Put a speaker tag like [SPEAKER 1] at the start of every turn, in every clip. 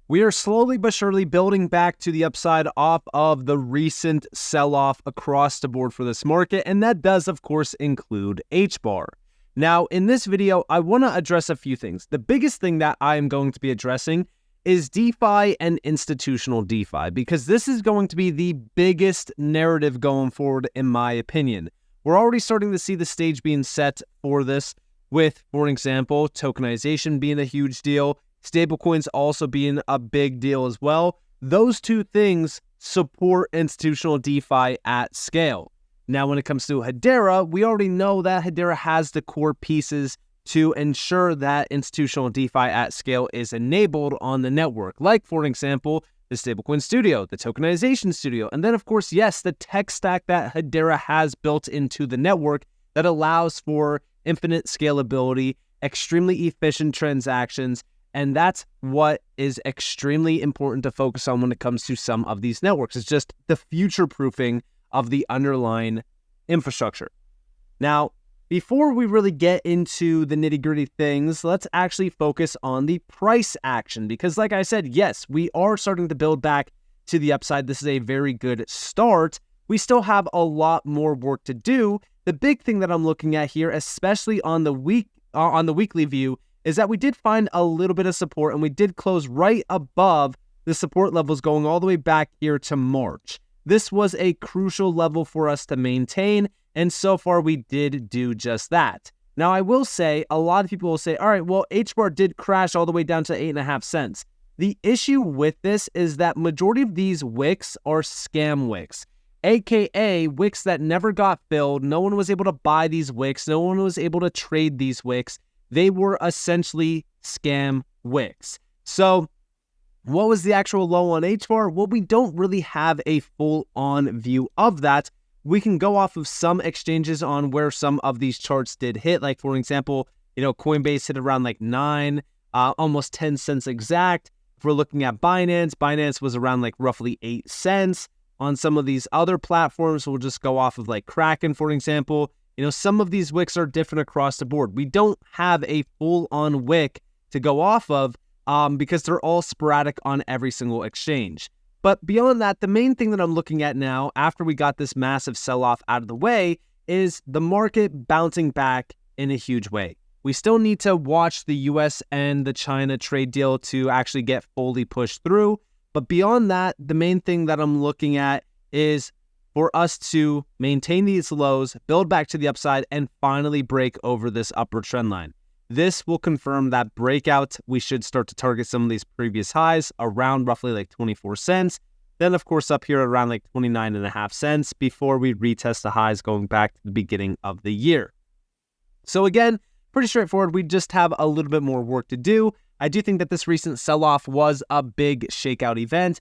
[SPEAKER 1] We are slowly but surely building back to the upside off of the recent sell-off across the board for this market, and that does, of course, include HBAR. Now, in this video, I want to address a few things. The biggest thing that I am going to be addressing is DeFi and institutional DeFi, because this is going to be the biggest narrative going forward, in my opinion. We're already starting to see the stage being set for this with, for example, tokenization being a huge deal, stablecoins also being a big deal as well. Those two things support institutional DeFi at scale. Now, when it comes to Hedera, we already know that Hedera has the core pieces to ensure that institutional DeFi at scale is enabled on the network, like, for example, the stablecoin studio, the tokenization studio, and then, of course, yes, the tech stack that Hedera has built into the network that allows for infinite scalability, extremely efficient transactions, and that's what is extremely important to focus on when it comes to some of these networks. It's just the future-proofing of the underlying infrastructure. Now, before we really get into the nitty-gritty things, let's actually focus on the price action, because like I said, yes, we are starting to build back to the upside. This is a very good start. We still have a lot more work to do. The big thing that I'm looking at here, especially on the weekly view, is that we did find a little bit of support, and we did close right above the support levels going all the way back here to March. This was a crucial level for us to maintain, and so far we did do just that. Now, I will say, a lot of people will say, all right, well, HBAR did crash all the way down to 8.5 cents. The issue with this is that majority of these wicks are scam wicks, aka wicks that never got filled. No one was able to buy these wicks. No one was able to trade these wicks. They were essentially scam wicks. So what was the actual low on HBAR? Well, we don't really have a full-on view of that. We can go off of some exchanges on where some of these charts did hit. Like, for example, Coinbase hit around like 9, almost 10 cents exact. If we're looking at Binance was around like roughly 8 cents. On some of these other platforms, we'll just go off of like Kraken, for example. Some of these wicks are different across the board. We don't have a full-on wick to go off of because they're all sporadic on every single exchange. But beyond that, the main thing that I'm looking at now, after we got this massive sell-off out of the way, is the market bouncing back in a huge way. We still need to watch the US and the China trade deal to actually get fully pushed through. But beyond that, the main thing that I'm looking at is for us to maintain these lows, build back to the upside, and finally break over this upward trend line. This will confirm that breakout. We should start to target some of these previous highs around roughly like 24 cents. Then, of course, up here around like 29.5 cents before we retest the highs going back to the beginning of the year. So again, pretty straightforward. We just have a little bit more work to do. I do think that this recent sell-off was a big shakeout event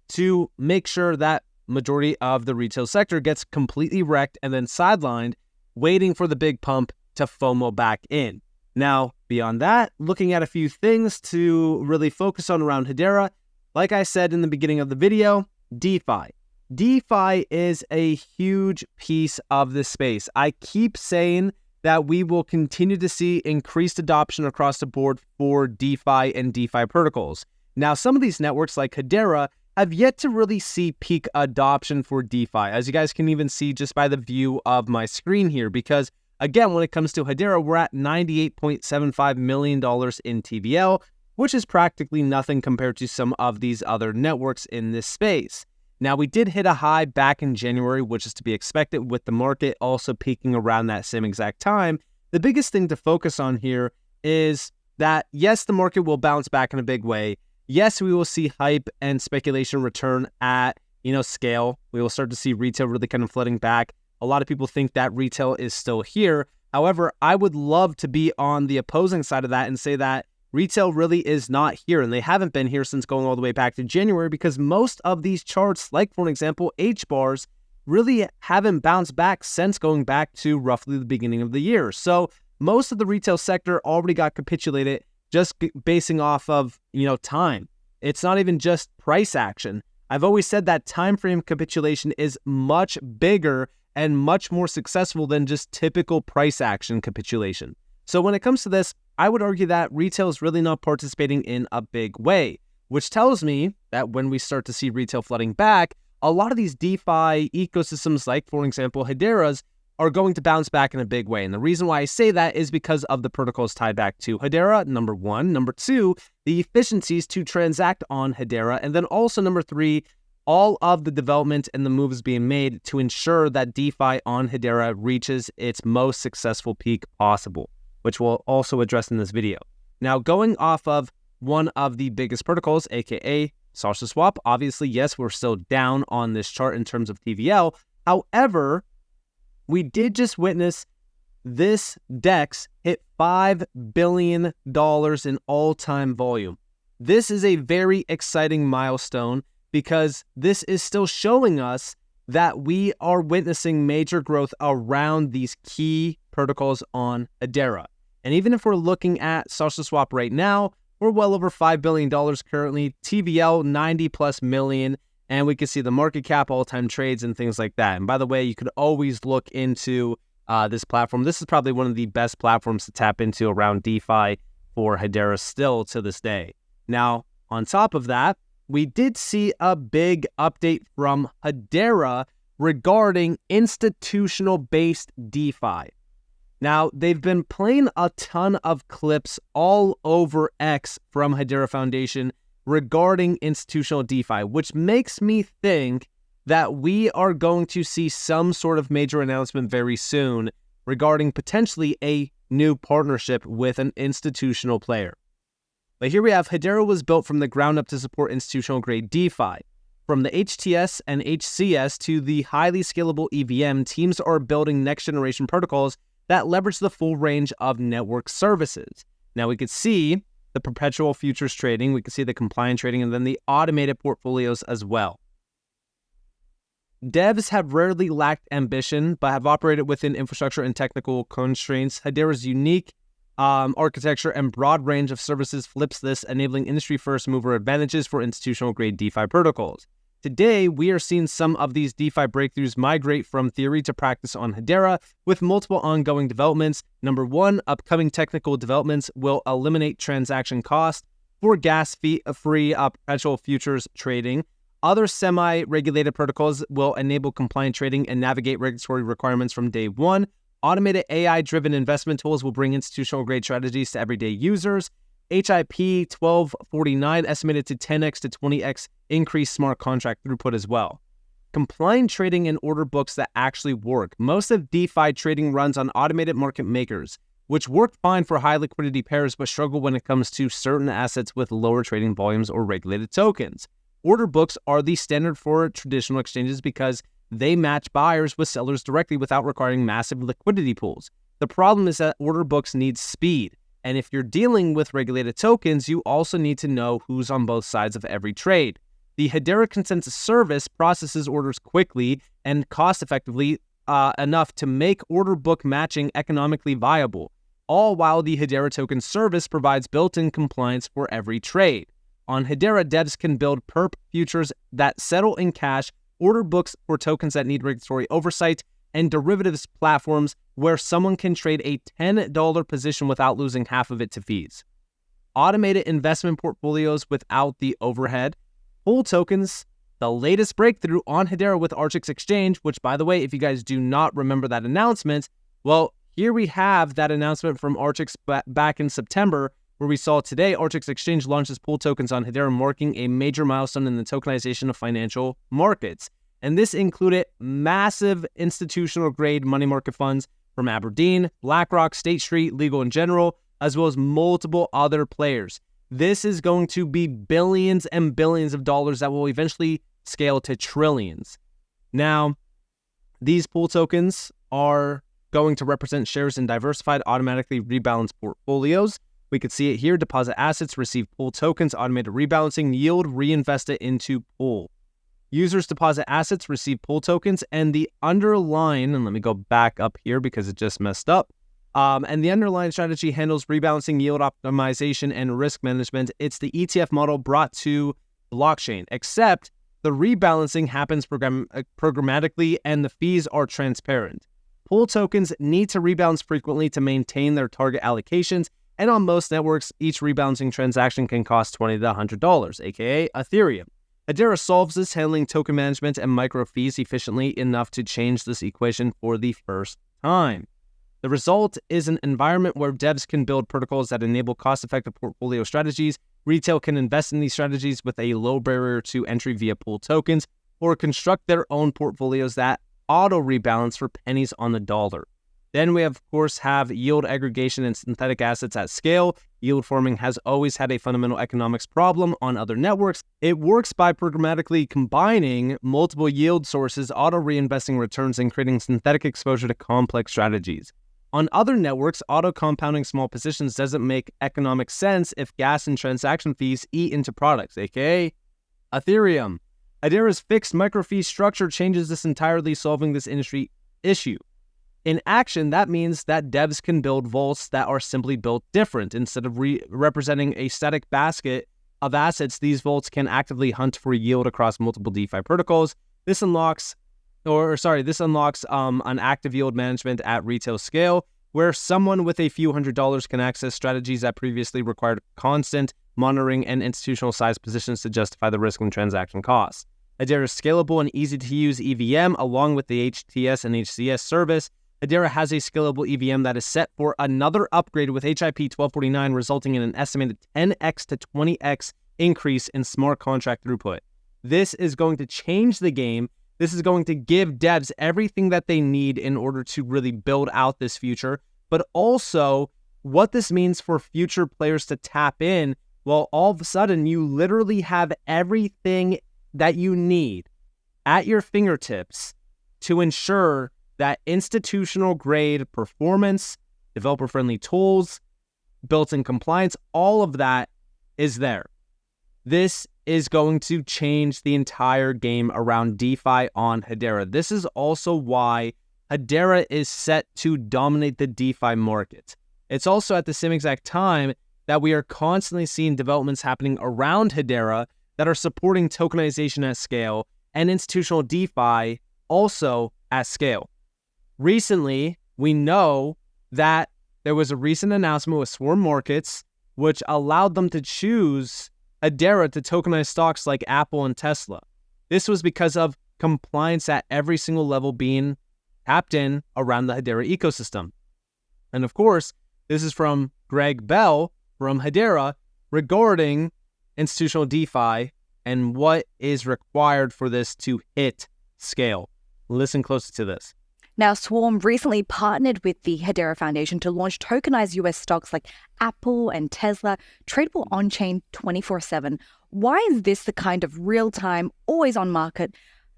[SPEAKER 1] to make sure that majority of the retail sector gets completely wrecked and then sidelined, waiting for the big pump to FOMO back in. Now, beyond that, looking at a few things to really focus on around Hedera, like I said in the beginning of the video, DeFi. DeFi is a huge piece of this space. I keep saying that we will continue to see increased adoption across the board for DeFi and DeFi protocols. Now, some of these networks like Hedera have yet to really see peak adoption for DeFi, as you guys can even see just by the view of my screen here, because again, when it comes to Hedera, we're at $98.75 million in TVL, which is practically nothing compared to some of these other networks in this space. Now, we did hit a high back in January, which is to be expected with the market also peaking around that same exact time. The biggest thing to focus on here is that, yes, the market will bounce back in a big way. Yes, we will see hype and speculation return at, scale. We will start to see retail really kind of flooding back. A lot of people think that retail is still here. However, I would love to be on the opposing side of that and say that retail really is not here, and they haven't been here since going all the way back to January, because most of these charts, like, for example, HBARs, really haven't bounced back since going back to roughly the beginning of the year. So most of the retail sector already got capitulated just basing off of, time. It's not even just price action. I've always said that time frame capitulation is much bigger and much more successful than just typical price action capitulation. So when it comes to this, I would argue that retail is really not participating in a big way. which tells me that when we start to see retail flooding back, a lot of these DeFi ecosystems, like, for example, Hedera's, are going to bounce back in a big way. And the reason why I say that is because of the protocols tied back to Hedera, number one. Number two, the efficiencies to transact on Hedera. And then also number three, all of the development and the moves being made to ensure that DeFi on Hedera reaches its most successful peak possible, which we'll also address in this video. Now, going off of one of the biggest protocols, aka SushiSwap, obviously, yes, we're still down on this chart in terms of TVL. However, we did just witness this DEX hit $5 billion in all-time volume. This is a very exciting milestone because this is still showing us that we are witnessing major growth around these key protocols on Hedera. And even if we're looking at SushiSwap right now, we're well over $5 billion currently, TVL 90 plus million, and we can see the market cap, all-time trades, and things like that. And by the way, you could always look into this platform. This is probably one of the best platforms to tap into around DeFi for Hedera still to this day. Now, on top of that, we did see a big update from Hedera regarding institutional-based DeFi. Now, they've been playing a ton of clips all over X from Hedera Foundation regarding institutional DeFi, which makes me think that we are going to see some sort of major announcement very soon regarding potentially a new partnership with an institutional player. But here we have Hedera was built from the ground up to support institutional grade DeFi. From the HTS and HCS to the highly scalable EVM, teams are building next generation protocols that leverage the full range of network services. Now we could see the perpetual futures trading, we can see the compliant trading, and then the automated portfolios as well. Devs have rarely lacked ambition, but have operated within infrastructure and technical constraints. Hedera's unique architecture and broad range of services flips this, enabling industry first mover advantages for institutional grade DeFi protocols. Today, we are seeing some of these DeFi breakthroughs migrate from theory to practice on Hedera with multiple ongoing developments. Number one, upcoming technical developments will eliminate transaction costs for gas-free perpetual futures trading. Other semi-regulated protocols will enable compliant trading and navigate regulatory requirements from day one. Automated AI-driven investment tools will bring institutional-grade strategies to everyday users. HIP 1249 estimated to 10x to 20x increase smart contract throughput as well. Compliant trading and order books that actually work. Most of DeFi trading runs on automated market makers, which work fine for high liquidity pairs but struggle when it comes to certain assets with lower trading volumes or regulated tokens. Order books are the standard for traditional exchanges because they match buyers with sellers directly without requiring massive liquidity pools. The problem is that order books need speed. And if you're dealing with regulated tokens, you also need to know who's on both sides of every trade. The Hedera Consensus Service processes orders quickly and cost-effectively enough to make order book matching economically viable, all while the Hedera Token Service provides built-in compliance for every trade. On Hedera, devs can build perp futures that settle in cash, order books for tokens that need regulatory oversight, and derivatives platforms where someone can trade a $10 position without losing half of it to fees. Automated investment portfolios without the overhead. Pool tokens, the latest breakthrough on Hedera with Archix Exchange, which, by the way, if you guys do not remember that announcement, well, here we have that announcement from Archix back in September, where we saw today Archix Exchange launches pool tokens on Hedera, marking a major milestone in the tokenization of financial markets. And this included massive institutional-grade money market funds from Aberdeen, BlackRock, State Street, Legal & General, as well as multiple other players. This is going to be billions and billions of dollars that will eventually scale to trillions. Now, these pool tokens are going to represent shares in diversified, automatically rebalanced portfolios. We could see it here. Deposit assets, receive pool tokens, automated rebalancing, yield reinvested into pool. Users deposit assets, receive pool tokens, and the underlying, and let me go back up here because it just messed up. And the underlying strategy handles rebalancing, yield optimization, and risk management. It's the ETF model brought to blockchain, except the rebalancing happens programmatically and the fees are transparent. Pool tokens need to rebalance frequently to maintain their target allocations, And on most networks, each rebalancing transaction can cost $20 to $100, aka Ethereum. Hedera solves this, handling token management and micro fees efficiently enough to change this equation for the first time. The result is an environment where devs can build protocols that enable cost-effective portfolio strategies. Retail can invest in these strategies with a low barrier to entry via pool tokens, or construct their own portfolios that auto-rebalance for pennies on the dollar. Then we, of course, have yield aggregation and synthetic assets at scale. Yield forming has always had a fundamental economics problem on other networks. It works by programmatically combining multiple yield sources, auto-reinvesting returns, and creating synthetic exposure to complex strategies. On other networks, auto-compounding small positions doesn't make economic sense if gas and transaction fees eat into products, aka Ethereum. Hedera's fixed microfee structure changes this entirely, solving this industry issue. In action, that means that devs can build vaults that are simply built different. Instead of representing a static basket of assets, these vaults can actively hunt for yield across multiple DeFi protocols. This unlocks an active yield management at retail scale, where someone with a few $100s can access strategies that previously required constant monitoring and institutional size positions to justify the risk and transaction costs. Hedera's scalable and easy-to-use EVM, along with the HTS and HCS service. Hedera has a scalable EVM that is set for another upgrade with HIP 1249, resulting in an estimated 10x to 20x increase in smart contract throughput. This is going to change the game. This is going to give devs everything that they need in order to really build out this future, but also what this means for future players to tap in. Well, all of a sudden, you literally have everything that you need at your fingertips to ensure that institutional grade performance, developer-friendly tools, built-in compliance, all of that is there. This is going to change the entire game around DeFi on Hedera. This is also why Hedera is set to dominate the DeFi market. It's also at the same exact time that we are constantly seeing developments happening around Hedera that are supporting tokenization at scale and institutional DeFi also at scale. Recently, we know that there was a recent announcement with Swarm Markets, which allowed them to choose Hedera to tokenize stocks like Apple and Tesla. This was because of compliance at every single level being tapped in around the Hedera ecosystem. And of course, this is from Greg Bell from Hedera regarding institutional DeFi and what is required for this to hit scale. Listen closely to this.
[SPEAKER 2] Now, Swarm recently partnered with the Hedera Foundation to launch tokenized US stocks like Apple and Tesla, tradable on-chain 24/7. Why is this the kind of real-time, always-on market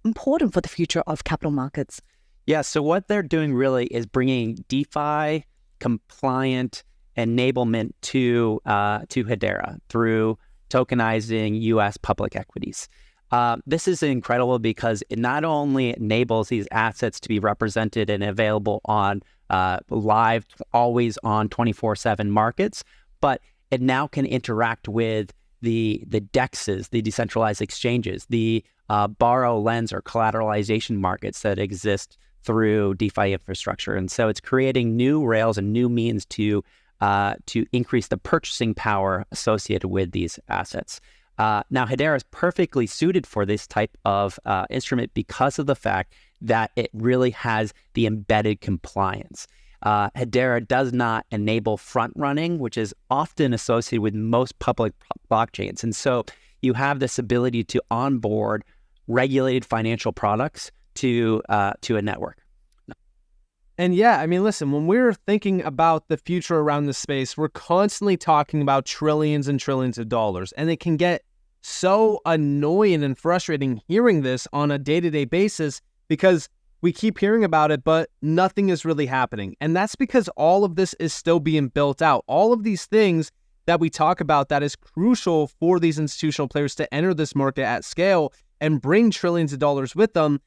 [SPEAKER 2] important for the future of capital markets?
[SPEAKER 3] Yeah, so what they're doing really is bringing DeFi compliant enablement to Hedera through tokenizing US public equities. This is incredible because it not only enables these assets to be represented and available on live, always on 24/7 markets, but it now can interact with the DEXs, the decentralized exchanges, the borrow, lends, or collateralization markets that exist through DeFi infrastructure. And so it's creating new rails and new means to increase the purchasing power associated with these assets. Now, Hedera is perfectly suited for this type of instrument because of the fact that it really has the embedded compliance. Hedera does not enable front running, which is often associated with most public blockchains. And so you have this ability to onboard regulated financial products to a network.
[SPEAKER 1] And yeah, I mean, listen, when we're thinking about the future around this space, we're constantly talking about trillions and trillions of dollars. And it can get so annoying and frustrating hearing this on a day-to-day basis because we keep hearing about it, but nothing is really happening. And that's because all of this is still being built out. All of these things that we talk about that is crucial for these institutional players to enter this market at scale and bring trillions of dollars with them,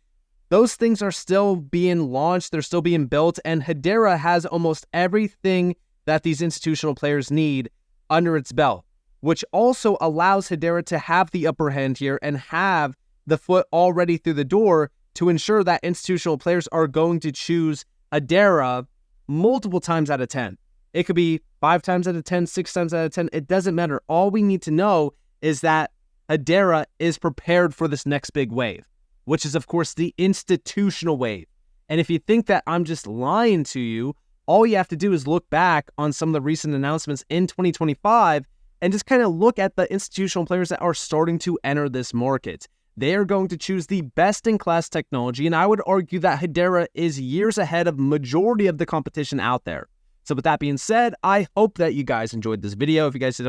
[SPEAKER 1] those things are still being launched, they're still being built, and Hedera has almost everything that these institutional players need under its belt, which also allows Hedera to have the upper hand here and have the foot already through the door to ensure that institutional players are going to choose Hedera multiple times out of 10. It could be 5 times out of 10, 6 times out of 10. It doesn't matter. All we need to know is that Hedera is prepared for this next big wave, which is, of course, the institutional wave. And if you think that I'm just lying to you, all you have to do is look back on some of the recent announcements in 2025 and just kind of look at the institutional players that are starting to enter this market. They are going to choose the best-in-class technology, and I would argue that Hedera is years ahead of majority of the competition out there. So with that being said, I hope that you guys enjoyed this video. If you guys did,